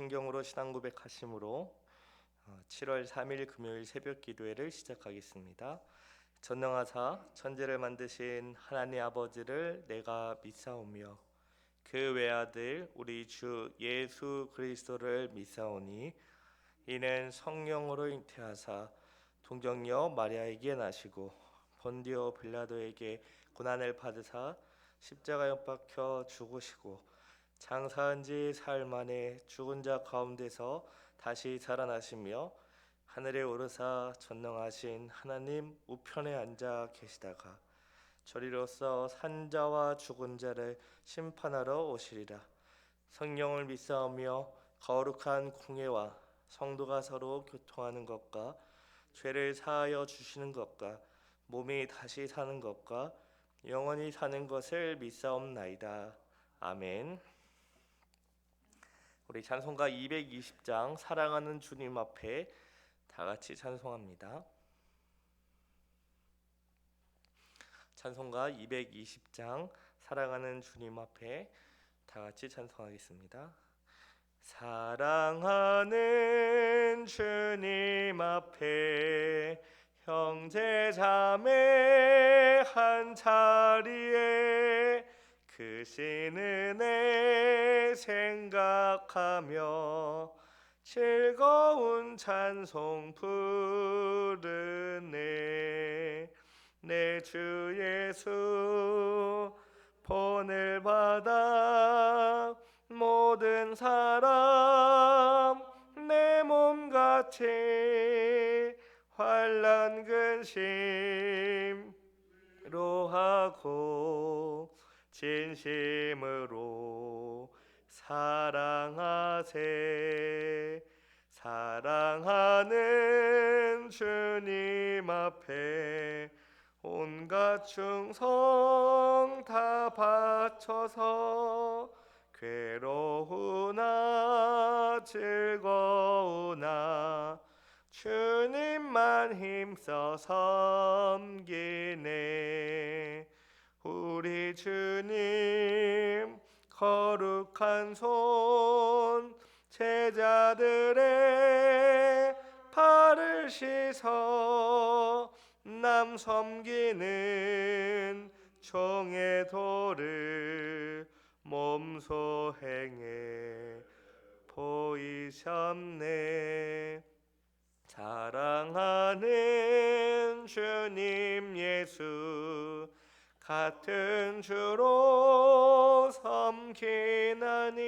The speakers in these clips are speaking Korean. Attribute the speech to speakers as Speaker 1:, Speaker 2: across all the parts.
Speaker 1: 신경으로 신앙 고백하심으로 7월 3일 금요일 새벽 기도회를 시작하겠습니다. 전능하사 천지를 만드신 하나님 아버지를 내가 믿사오며 그 외아들 우리 주 예수 그리스도를 믿사오니 이는 성령으로 잉태하사 동정녀 마리아에게 나시고 본디오 빌라도에게 고난을 받으사 십자가에 못 박혀 죽으시고 장사한 지 사흘 만에 죽은 자 가운데서 다시 살아나시며 하늘에 오르사 전능하신 하나님 우편에 앉아 계시다가 저리로서 산자와 죽은 자를 심판하러 오시리라. 성령을 믿사오며 거룩한 공회와 성도가 서로 교통하는 것과 죄를 사하여 주시는 것과 몸이 다시 사는 것과 영원히 사는 것을 믿사옵나이다. 아멘. 우리 찬송가 220장 사랑하는 주님 앞에 다 같이 찬송합니다. 찬송가 220장 사랑하는 주님 앞에 다 같이 찬송하겠습니다. 사랑하는 주님 앞에 형제 자매 한 자리에 크신 은혜 생각하며 즐거운 찬송 부르네. 내 주 예수 본을 받아 모든 사람 내 몸같이 환난 근심로 하고 진심으로 사랑하세. 사랑하는 주님 앞에 온갖 충성 다 바쳐서 괴로우나 즐거우나 주님만 힘써 섬기네. 우리 주님 거룩한 손 제자들의 발을 씻어 남 섬기는 종의 도를 몸소 행해 보이셨네. 사랑하는 주님 예수 같은 주로 섬기나니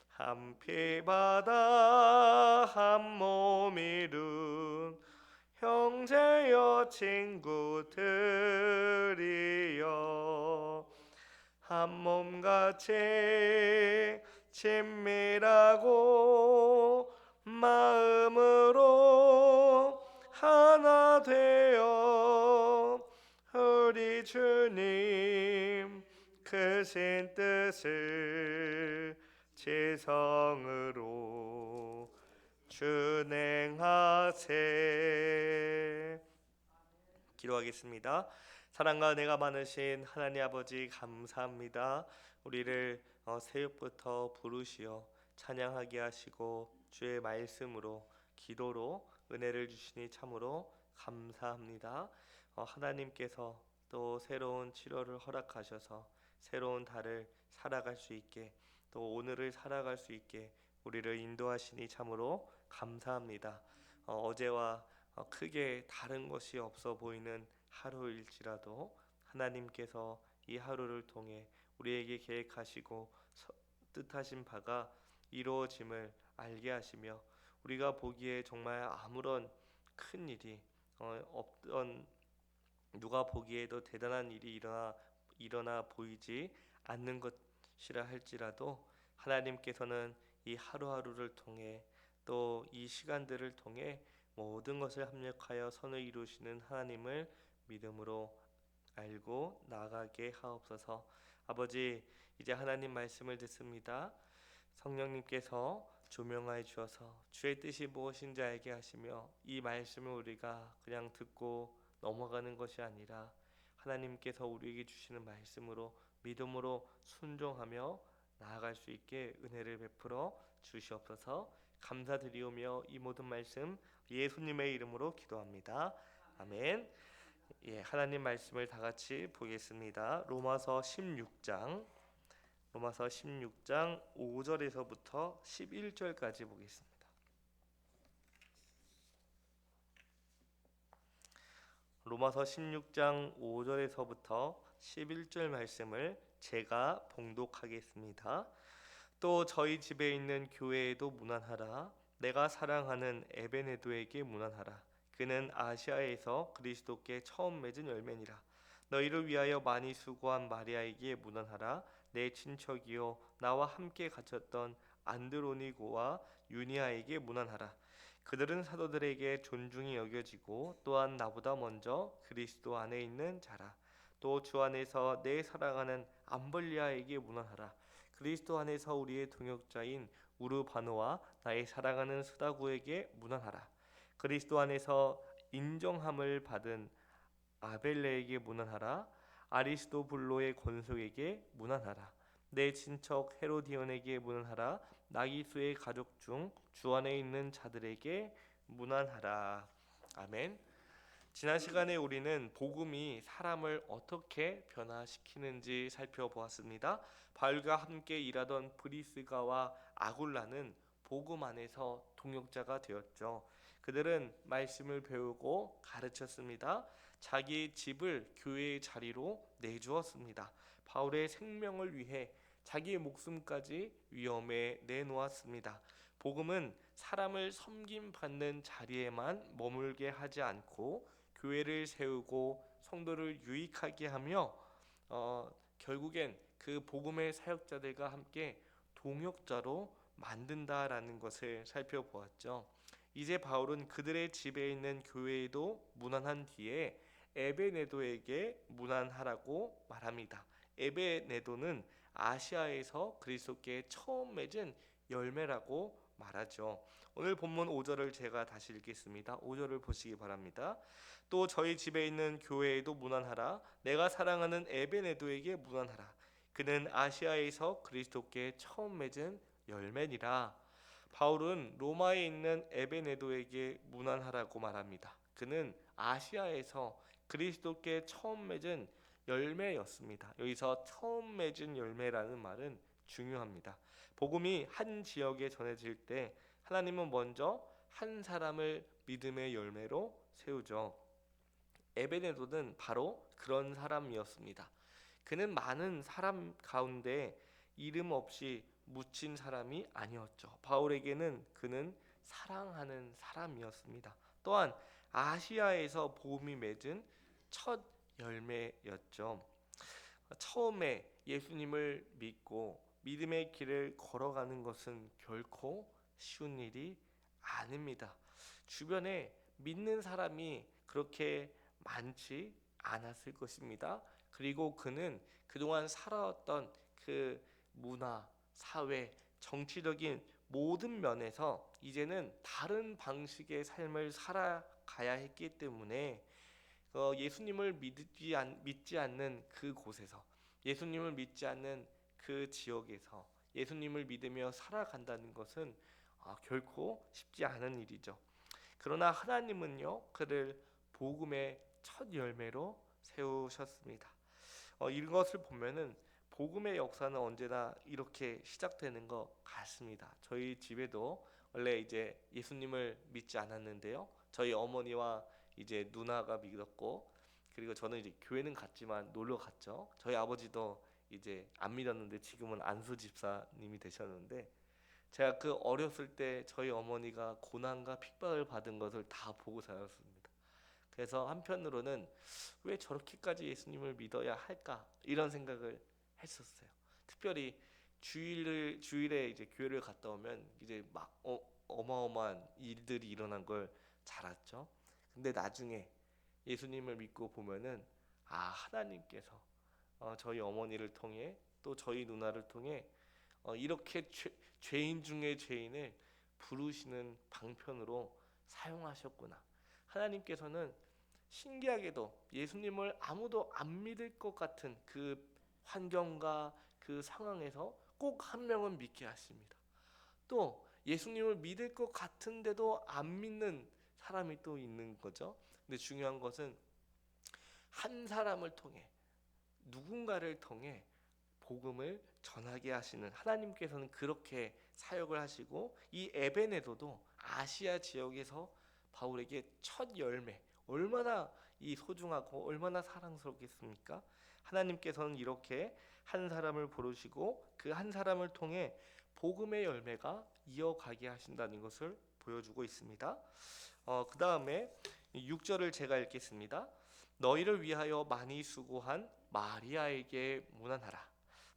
Speaker 1: 한 피 바다 한 몸 이룬 형제여 친구들이여 한 몸같이 친밀하고 마음으로 하나 되어 우리 주님 크신 뜻을 지성으로 준행하세. 기도하겠습니다. 사랑과 은혜가 많으신 하나님 아버지 감사합니다. 우리를 새벽부터 부르시어 찬양하게 하시고 주의 말씀으로 기도로 은혜를 주시니 참으로 감사합니다. 하나님께서 또 새로운 7월을 허락하셔서 새로운 달을 살아갈 수 있게 또 오늘을 살아갈 수 있게 우리를 인도하시니 참으로 감사합니다. 어제와 크게 다른 것이 없어 보이는 하루일지라도 하나님께서 이 하루를 통해 우리에게 계획하시고 뜻하신 바가 이루어짐을 알게 하시며 우리가 보기에 정말 아무런 큰 일이 없던 누가 보기에도 대단한 일이 일어나 보이지 않는 것이라 할지라도 하나님께서는 이 하루하루를 통해 또 이 시간들을 통해 모든 것을 합력하여 선을 이루시는 하나님을 믿음으로 알고 나아가게 하옵소서. 아버지, 이제 하나님 말씀을 듣습니다. 성령님께서 조명하여 주어서 주의 뜻이 무엇인지 알게 하시며 이 말씀을 우리가 그냥 듣고 넘어가는 것이 아니라 하나님께서 우리에게 주시는 말씀으로 믿음으로 순종하며 나아갈 수 있게 은혜를 베풀어 주시옵소서. 감사드리오며 이 모든 말씀 예수님의 이름으로 기도합니다. 아멘. 예, 하나님 말씀을 다 같이 보겠습니다. 로마서 16장 5절에서부터 11절까지 보겠습니다. 로마서 16장 5절에서부터 11절 말씀을 제가 봉독하겠습니다. 또 저희 집에 있는 교회에도 문안하라. 내가 사랑하는 에베네도에게 문안하라. 그는 아시아에서 그리스도께 처음 맺은 열매니라. 너희를 위하여 많이 수고한 마리아에게 문안하라. 내 친척이요 나와 함께 갇혔던 안드로니고와 유니아에게 문안하라. 그들은 사도들에게 존중이 여겨지고 또한 나보다 먼저 그리스도 안에 있는 자라. 또 주 안에서 내 사랑하는 암벌리아에게 문안하라. 그리스도 안에서 우리의 동역자인 우르바노와 나의 사랑하는 스다구에게 문안하라. 그리스도 안에서 인정함을 받은 아벨레에게 문안하라. 아리스도블로의 권속에게 문안하라. 내 친척 헤로디온에게 문안하라. 나기수의 가족 중 주 안에 있는 자들에게 문안하라. 아멘. 지난 시간에 우리는 복음이 사람을 어떻게 변화시키는지 살펴보았습니다. 바울과 함께 일하던 브리스가와 아굴라는 복음 안에서 동역자가 되었죠. 그들은 말씀을 배우고 가르쳤습니다. 자기 집을 교회의 자리로 내주었습니다. 바울의 생명을 위해 자기의 목숨까지 위험에 내놓았습니다. 복음은 사람을 섬김받는 자리에만 머물게 하지 않고 교회를 세우고 성도를 유익하게 하며 결국엔 그 복음의 사역자들과 함께 동역자로 만든다라는 것을 살펴보았죠. 이제 바울은 그들의 집에 있는 교회에도 문안한 뒤에 에베네도에게 문안하라고 말합니다. 에베네도는 아시아에서 그리스도께 처음 맺은 열매라고 말하죠. 오늘 본문 5절을 제가 다시 읽겠습니다. 5절을 보시기 바랍니다. 또 저희 집에 있는 교회에도 문안하라. 내가 사랑하는 에베네도에게 문안하라. 그는 아시아에서 그리스도께 처음 맺은 열매니라. 바울은 로마에 있는 에베네도에게 문안하라고 말합니다. 그는 아시아에서 그리스도께 처음 맺은 열매였습니다. 여기서 처음 맺은 열매라는 말은 중요합니다. 복음이 한 지역에 전해질 때 하나님은 먼저 한 사람을 믿음의 열매로 세우죠. 에베네도는 바로 그런 사람이었습니다. 그는 많은 사람 가운데 이름 없이 묻힌 사람이 아니었죠. 바울에게는 그는 사랑하는 사람이었습니다. 또한 아시아에서 복음이 맺은 첫 열매였죠. 처음에 예수님을 믿고 믿음의 길을 걸어가는 것은 결코 쉬운 일이 아닙니다. 주변에 믿는 사람이 그렇게 많지 않았을 것입니다. 그리고 그는 그동안 살아왔던 그 문화, 사회, 정치적인 모든 면에서 이제는 다른 방식의 삶을 살아가야 했기 때문에 예수님을 믿지 않는 그곳에서, 예수님을 믿지 않는 그 지역에서 예수님을 믿으며 살아간다는 것은 결코 쉽지 않은 일이죠. 그러나 하나님은요, 그를 복음의 첫 열매로 세우셨습니다. 이것을 보면은 복음의 역사는 언제나 이렇게 시작되는 것 같습니다. 저희 집에도 원래 이제 예수님을 믿지 않았는데요. 저희 어머니와 이제 누나가 믿었고, 그리고 저는 이제 교회는 갔지만 놀러 갔죠. 저희 아버지도 이제 안 믿었는데 지금은 안수 집사님이 되셨는데, 제가 그 어렸을 때 저희 어머니가 고난과 핍박을 받은 것을 다 보고 자랐습니다. 그래서 한편으로는 왜 저렇게까지 예수님을 믿어야 할까 이런 생각을 했었어요. 특별히 주일에 이제 교회를 갔다 오면 이제 막 어마어마한 일들이 일어난 걸 잘 알았죠. 근데 나중에 예수님을 믿고 보면은 하나님께서 저희 어머니를 통해 또 저희 누나를 통해 이렇게 죄인 중에 죄인을 부르시는 방편으로 사용하셨구나. 하나님께서는 신기하게도 예수님을 아무도 안 믿을 것 같은 그 환경과 그 상황에서 꼭 한 명은 믿게 하십니다. 또 예수님을 믿을 것 같은데도 안 믿는 사람이 또 있는 거죠. 근데 중요한 것은 한 사람을 통해, 누군가를 통해 복음을 전하게 하시는 하나님께서는 그렇게 사역을 하시고, 이 에베네도도 아시아 지역에서 바울에게 첫 열매, 얼마나 이 소중하고 얼마나 사랑스럽겠습니까? 하나님께서는 이렇게 한 사람을 부르시고 그 한 사람을 통해 복음의 열매가 이어가게 하신다는 것을 보여주고 있습니다. 그 다음에 6절을 제가 읽겠습니다. 너희를 위하여 많이 수고한 마리아에게 문안하라.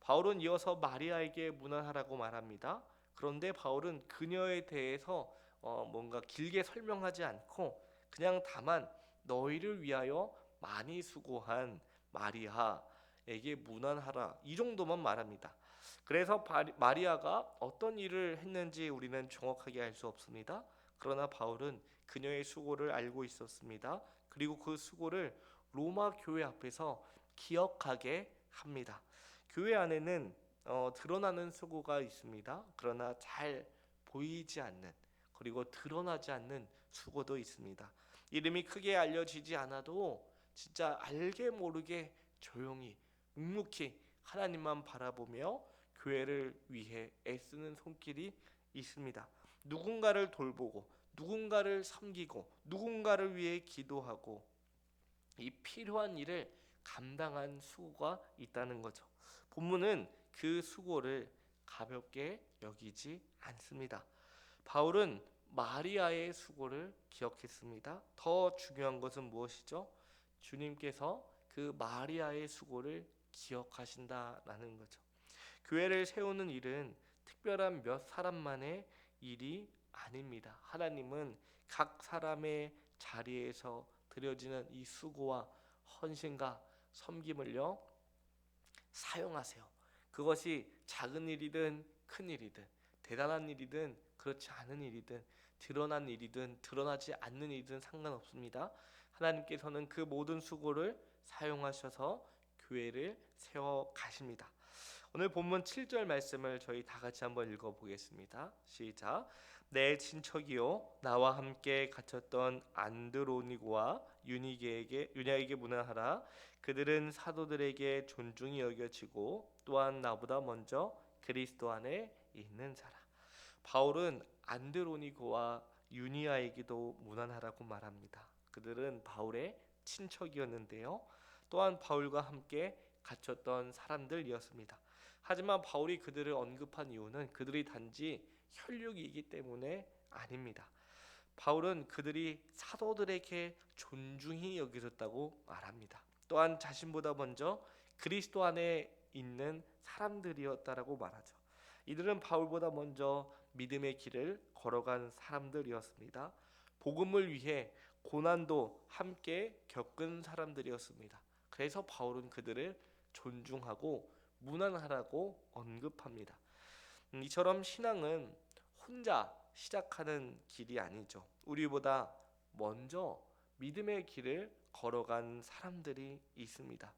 Speaker 1: 바울은 이어서 마리아에게 문안하라고 말합니다. 그런데 바울은 그녀에 대해서 뭔가 길게 설명하지 않고 그냥 다만 너희를 위하여 많이 수고한 마리아에게 문안하라, 이 정도만 말합니다. 그래서 마리아가 어떤 일을 했는지 우리는 정확하게 알 수 없습니다. 그러나 바울은 그녀의 수고를 알고 있었습니다. 그리고 그 수고를 로마 교회 앞에서 기억하게 합니다. 교회 안에는 드러나는 수고가 있습니다. 그러나 잘 보이지 않는, 그리고 드러나지 않는 수고도 있습니다. 이름이 크게 알려지지 않아도 진짜 알게 모르게 조용히 묵묵히 하나님만 바라보며 교회를 위해 애쓰는 손길이 있습니다. 누군가를 돌보고 누군가를 섬기고 누군가를 위해 기도하고 이 필요한 일을 감당한 수고가 있다는 거죠. 본문은 그 수고를 가볍게 여기지 않습니다. 바울은 마리아의 수고를 기억했습니다. 더 중요한 것은 무엇이죠? 주님께서 그 마리아의 수고를 기억하신다라는 거죠. 교회를 세우는 일은 특별한 몇 사람만의 일이 아닙니다. 하나님은 각 사람의 자리에서 드려지는 이 수고와 헌신과 섬김을요 사용하세요. 그것이 작은 일이든 큰 일이든 대단한 일이든 그렇지 않은 일이든 드러난 일이든 드러나지 않는 일이든 상관없습니다. 하나님께서는 그 모든 수고를 사용하셔서 교회를 세워 가십니다. 오늘 본문 7절 말씀을 저희 다 같이 한번 읽어보겠습니다. 시작. 내 친척이요 나와 함께 갇혔던 안드로니고와 유니아에게 문안하라. 그들은 사도들에게 존중이 여겨지고 또한 나보다 먼저 그리스도 안에 있는 자라. 바울은 안드로니고와 유니아에게도 문안하라고 말합니다. 그들은 바울의 친척이었는데요, 또한 바울과 함께 갇혔던 사람들이었습니다. 하지만 바울이 그들을 언급한 이유는 그들이 단지 혈육이기 때문에 아닙니다. 바울은 그들이 사도들에게 존중히 여겨졌다고 말합니다. 또한 자신보다 먼저 그리스도 안에 있는 사람들이었다라고 말하죠. 이들은 바울보다 먼저 믿음의 길을 걸어간 사람들이었습니다. 복음을 위해 고난도 함께 겪은 사람들이었습니다. 그래서 바울은 그들을 존중하고 문안하라고 언급합니다. 이처럼 신앙은 혼자 시작하는 길이 아니죠. 우리보다 먼저 믿음의 길을 걸어간 사람들이 있습니다.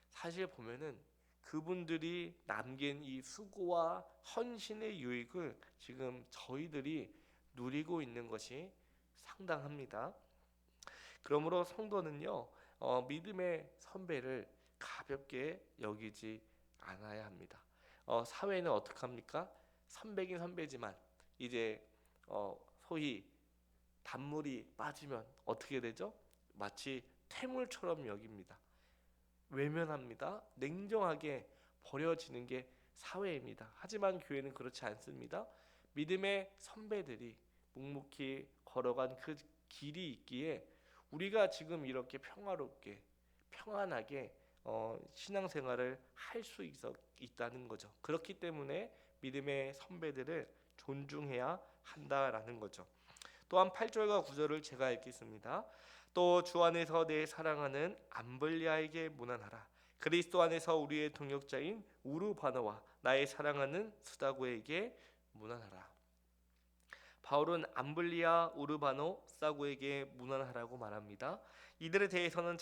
Speaker 1: 사실 보면은 그분들이 남긴 이 수고와 헌신의 유익을 지금 저희들이 누리고 있는 것이 상당합니다. 그러므로 성도는요, 믿음의 선배를 가볍게 여기지 않아야 합니다. 사회는 어떻게 합니까? 선배긴 선배지만 이제 소위 단물이 빠지면 어떻게 되죠? 마치 퇴물처럼 여깁니다. 외면합니다. 냉정하게 버려지는 게 사회입니다. 하지만 교회는 그렇지 않습니다. 믿음의 선배들이 묵묵히 걸어간 그 길이 있기에 우리가 지금 이렇게 평화롭게 평안하게 신앙생활을 할 수 있다는 거죠. 그렇기 때문에 믿음의 선배들을 존중해야 한다라는 거죠. 또한 8절과 9절을 제가 읽겠습니다. 또 주 안에서 내 사랑하는 암블리아에게 문안하라. 그리스도 안에서 우리의 동역자인 우르바노와 나의 사랑하는 스다고에게 문안하라. 바울은 암블리아, 우르바노, 스다고에게 문안하라고 말합니다. 이들에 대해서는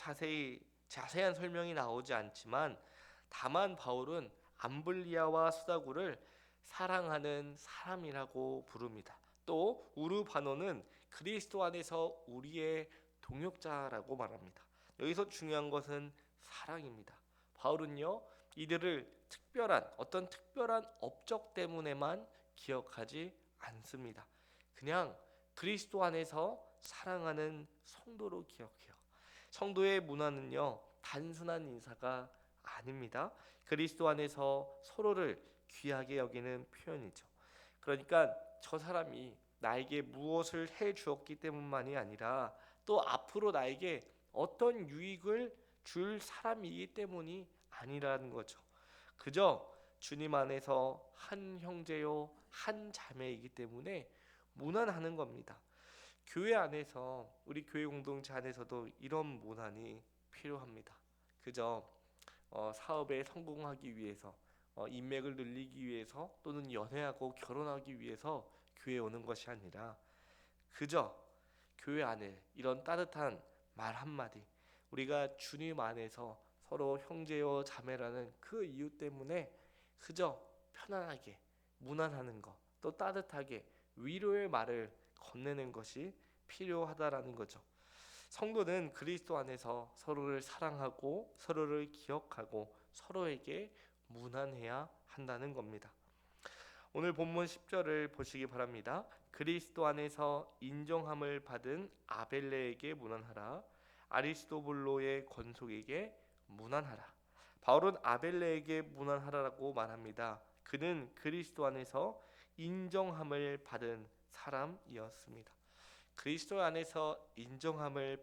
Speaker 1: 자세한 설명이 나오지 않지만 다만 바울은 암블리아와 스다고를 사랑하는 사람이라고 부릅니다. 또 우르바노는 그리스도 안에서 우리의 동역자라고 말합니다. 여기서 중요한 것은 사랑입니다. 바울은요, 이들을 어떤 특별한 업적 때문에만 기억하지 않습니다. 그냥 그리스도 안에서 사랑하는 성도로 기억해요. 성도의 문화는요, 단순한 인사가 아닙니다. 그리스도 안에서 서로를 귀하게 여기는 표현이죠. 그러니까 저 사람이 나에게 무엇을 해 주었기 때문만이 아니라 또 앞으로 나에게 어떤 유익을 줄 사람이기 때문이 아니라는 거죠. 그저 주님 안에서 한 형제요 한 자매이기 때문에 무난하는 겁니다. 교회 안에서, 우리 교회 공동체 안에서도 이런 문안이 필요합니다. 그저 사업에 성공하기 위해서, 인맥을 늘리기 위해서, 또는 연애하고 결혼하기 위해서 교회에 오는 것이 아니라 그저 교회 안에 이런 따뜻한 말 한마디, 우리가 주님 안에서 서로 형제요 자매라는 그 이유 때문에 그저 편안하게 문안하는 것, 또 따뜻하게 위로의 말을 건네는 것이 필요하다라는 거죠. 성도는 그리스도 안에서 서로를 사랑하고 서로를 기억하고 서로에게 문안해야 한다는 겁니다. 오늘 본문 10절을 보시기 바랍니다. 그리스도 안에서 인정함을 받은 아벨레에게 문안하라. 아리스도블로의 권속에게 문안하라. 바울은 아벨레에게 문안하라고 말합니다. 그는 그리스도 안에서 인정함을 받은 사람이었습니다. 그리스도 안에서 인정을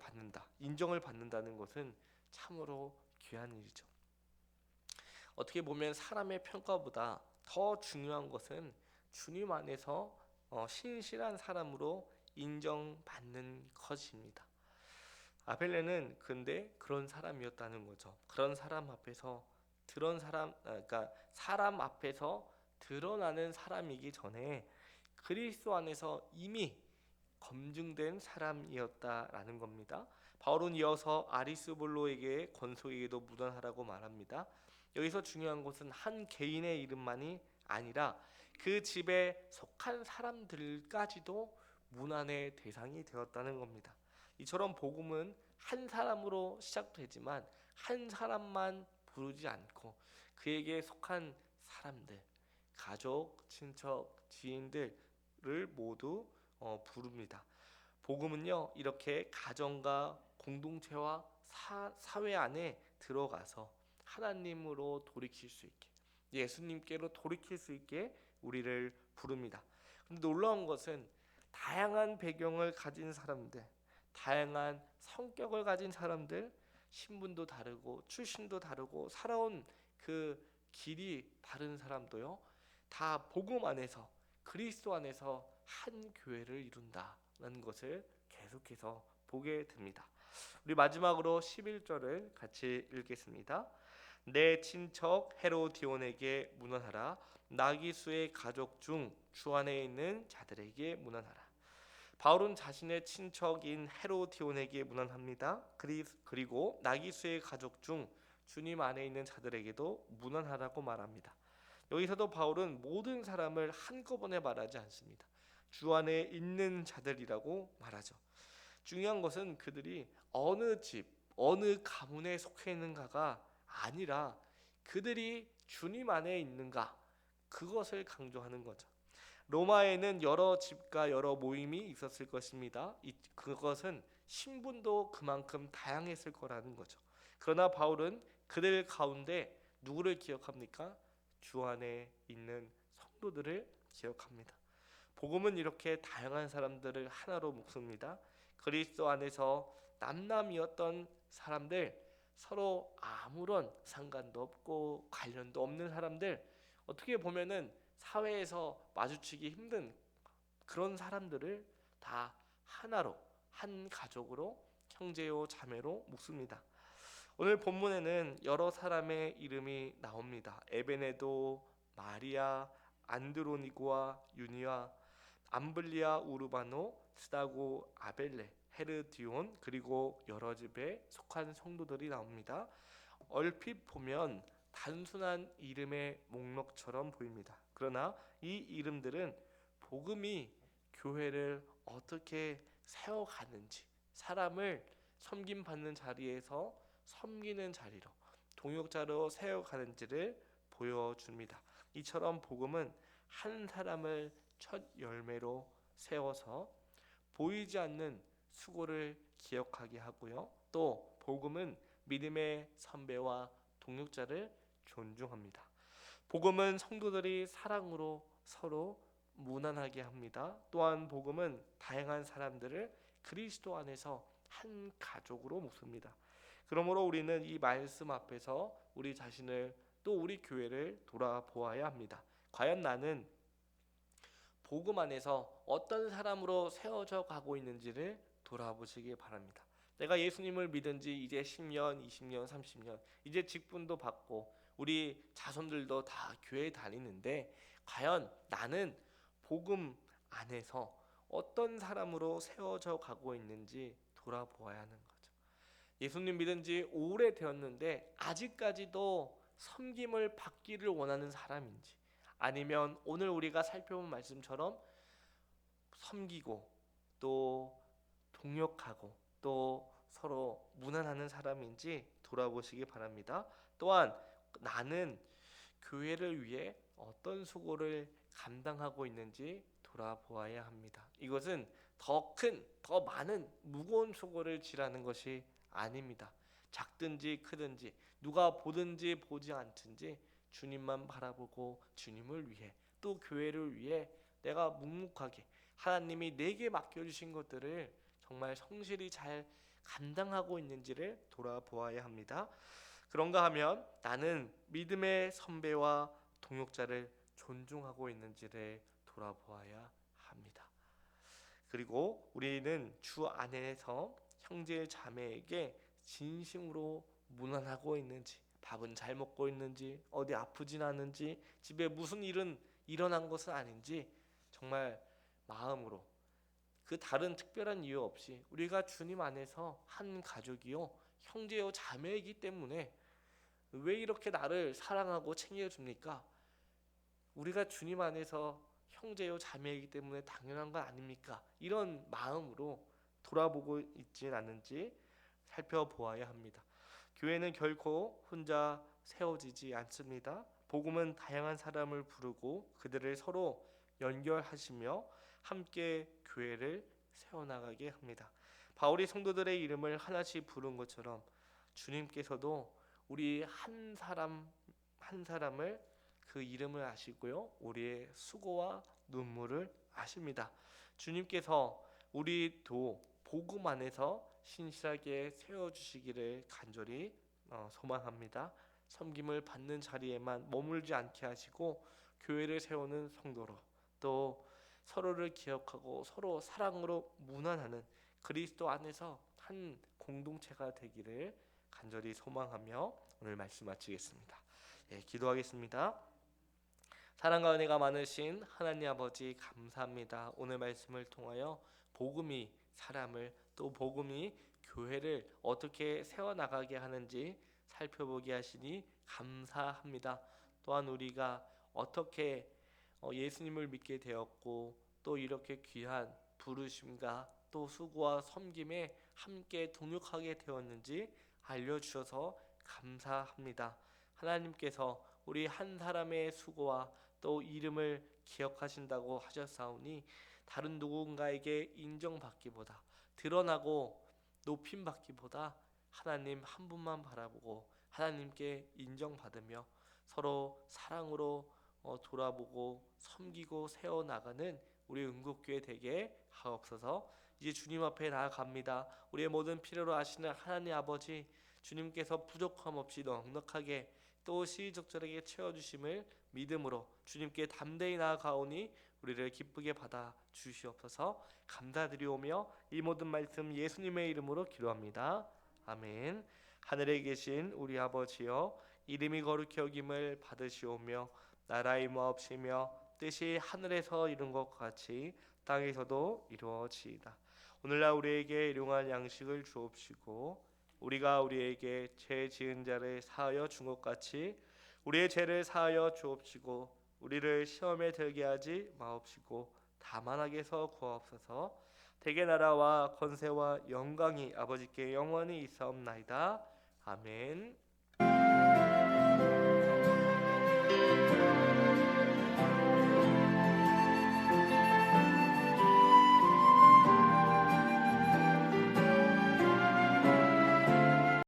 Speaker 1: 받는다는 것은 참으로 귀한 일이죠. 어떻게 보면 사람의 평가보다 더 중요한 것은 주님 안에서 신실한 사람으로 인정받는 것입니다. 아벨레는 근데 그런 사람이었다는 거죠. 그런 사람 앞에서 그러니까 사람 앞에서 드러나는 사람이기 전에 그리스도 안에서 이미 검증된 사람이었다라는 겁니다. 바울은 이어서 아리스볼로에게 권속에게도 문안하라고 말합니다. 여기서 중요한 것은 한 개인의 이름만이 아니라 그 집에 속한 사람들까지도 문안의 대상이 되었다는 겁니다. 이처럼 복음은 한 사람으로 시작되지만 한 사람만 부르지 않고 그에게 속한 사람들, 가족, 친척, 지인들을 모두 부릅니다. 복음은요, 이렇게 가정과 공동체와 사회 안에 들어가서 하나님으로 돌이킬 수 있게, 예수님께로 돌이킬 수 있게 우리를 부릅니다. 근데 놀라운 것은 다양한 배경을 가진 사람들, 다양한 성격을 가진 사람들, 신분도 다르고 출신도 다르고 살아온 그 길이 다른 사람도요, 다 복음 안에서, 그리스도 안에서 한 교회를 이룬다는 것을 계속해서 보게 됩니다. 우리 마지막으로 11절을 같이 읽겠습니다. 내 친척 헤로디온에게 문안하라. 나기수의 가족 중 주 안에 있는 자들에게 문안하라. 바울은 자신의 친척인 헤로디온에게 문안합니다. 그리고 나기수의 가족 중 주님 안에 있는 자들에게도 문안하라고 말합니다. 여기서도 바울은 모든 사람을 한꺼번에 말하지 않습니다. 주 안에 있는 자들이라고 말하죠. 중요한 것은 그들이 어느 집, 어느 가문에 속해 있는가가 아니라 그들이 주님 안에 있는가, 그것을 강조하는 거죠. 로마에는 여러 집과 여러 모임이 있었을 것입니다. 그것은 신분도 그만큼 다양했을 거라는 거죠. 그러나 바울은 그들 가운데 누구를 기억합니까? 주 안에 있는 성도들을 기억합니다. 복음은 이렇게 다양한 사람들을 하나로 묶습니다. 그리스도 안에서 남남이었던 사람들, 서로 아무런 상관도 없고 관련도 없는 사람들, 어떻게 보면은 사회에서 마주치기 힘든 그런 사람들을 다 하나로, 한 가족으로, 형제요 자매로 묶습니다. 오늘 본문에는 여러 사람의 이름이 나옵니다. 에베네도, 마리아, 안드로니고와 유니아, 암블리아, 우르바노, 스다고, 아벨레, 헤르디온, 그리고 여러 집에 속한 성도들이 나옵니다. 얼핏 보면 단순한 이름의 목록처럼 보입니다. 그러나 이 이름들은 복음이 교회를 어떻게 세워가는지, 사람을 섬김받는 자리에서 섬기는 자리로, 동역자로 세워가는지를 보여줍니다. 이처럼 복음은 한 사람을 첫 열매로 세워서 보이지 않는 수고를 기억하게 하고요. 또 복음은 믿음의 선배와 동역자를 존중합니다. 복음은 성도들이 사랑으로 서로 무난하게 합니다. 또한 복음은 다양한 사람들을 그리스도 안에서 한 가족으로 묶습니다. 그러므로 우리는 이 말씀 앞에서 우리 자신을 또 우리 교회를 돌아보아야 합니다. 과연 나는 복음 안에서 어떤 사람으로 세워져 가고 있는지를 돌아보시기 바랍니다. 내가 예수님을 믿은 지 이제 10년, 20년, 30년, 이제 직분도 받고 우리 자손들도 다 교회에 다니는데 과연 나는 복음 안에서 어떤 사람으로 세워져 가고 있는지 돌아보아야 하는 거죠. 예수님 믿은 지 오래 되었는데 아직까지도 섬김을 받기를 원하는 사람인지, 아니면 오늘 우리가 살펴본 말씀처럼 섬기고 또 동역하고 또 서로 무난하는 사람인지 돌아보시기 바랍니다. 또한 나는 교회를 위해 어떤 수고를 감당하고 있는지 돌아보아야 합니다. 이것은 더 큰, 더 많은 무거운 수고를 지라는 것이 아닙니다. 작든지 크든지 누가 보든지 보지 않든지 주님만 바라보고 주님을 위해 또 교회를 위해 내가 묵묵하게 하나님이 내게 맡겨주신 것들을 정말 성실히 잘 감당하고 있는지를 돌아보아야 합니다. 그런가 하면 나는 믿음의 선배와 동역자를 존중하고 있는지를 돌아보아야 합니다. 그리고 우리는 주 안에서 형제 자매에게 진심으로 무난하고 있는지, 밥은 잘 먹고 있는지, 어디 아프진 않은지, 집에 무슨 일은 일어난 것은 아닌지 정말 마음으로 그 다른 특별한 이유 없이 우리가 주님 안에서 한 가족이요 형제요 자매이기 때문에 왜 이렇게 나를 사랑하고 챙겨줍니까? 우리가 주님 안에서 형제요 자매이기 때문에 당연한 건 아닙니까? 이런 마음으로 돌아보고 있진 않은지 살펴보아야 합니다. 교회는 결코 혼자 세워지지 않습니다. 복음은 다양한 사람을 부르고 그들을 서로 연결하시며 함께 교회를 세워나가게 합니다. 바울이 성도들의 이름을 하나씩 부른 것처럼 주님께서도 우리 한 사람 한 사람을 그 이름을 아시고요, 우리의 수고와 눈물을 아십니다. 주님께서 우리도 복음 안에서 신실하게 세워주시기를 간절히 소망합니다. 섬김을 받는 자리에만 머물지 않게 하시고 교회를 세우는 성도로, 또 서로를 기억하고 서로 사랑으로 문안하는 그리스도 안에서 한 공동체가 되기를 간절히 소망하며 오늘 말씀 마치겠습니다. 기도하겠습니다. 사랑과 은혜가 많으신 하나님 아버지 감사합니다. 오늘 말씀을 통하여 복음이 사람을, 또 복음이 교회를 어떻게 세워나가게 하는지 살펴보게 하시니 감사합니다. 또한 우리가 어떻게 예수님을 믿게 되었고 또 이렇게 귀한 부르심과 또 수고와 섬김에 함께 동역하게 되었는지 알려주셔서 감사합니다. 하나님께서 우리 한 사람의 수고와 또 이름을 기억하신다고 하셨사오니 다른 누군가에게 인정받기보다, 드러나고 높임받기보다 하나님 한 분만 바라보고 하나님께 인정받으며 서로 사랑으로 돌아보고 섬기고 세워나가는 우리 은국교회 되게 하옵소서. 이제 주님 앞에 나아갑니다. 우리의 모든 필요로 아시는 하나님 아버지, 주님께서 부족함 없이 넉넉하게 또 시의적절하게 채워주심을 믿음으로 주님께 담대히 나아가오니 우리를 기쁘게 받아 주시옵소서. 감사드리오며 이 모든 말씀 예수님의 이름으로 기도합니다. 아멘. 하늘에 계신 우리 아버지여, 이름이 거룩히 여김을 받으시오며 나라의 임하옵시며 뜻이 하늘에서 이룬 것 같이 땅에서도 이루어지이다. 오늘날 우리에게 일용할 양식을 주옵시고 우리가 우리에게 죄 지은 자를 사하여 준 것 같이 우리의 죄를 사하여 주옵시고 우리를 시험에 들게 하지 마옵시고 다만 악에서 구하옵소서. 대개 나라와 권세와 영광이 아버지께 영원히 있사옵나이다. 아멘.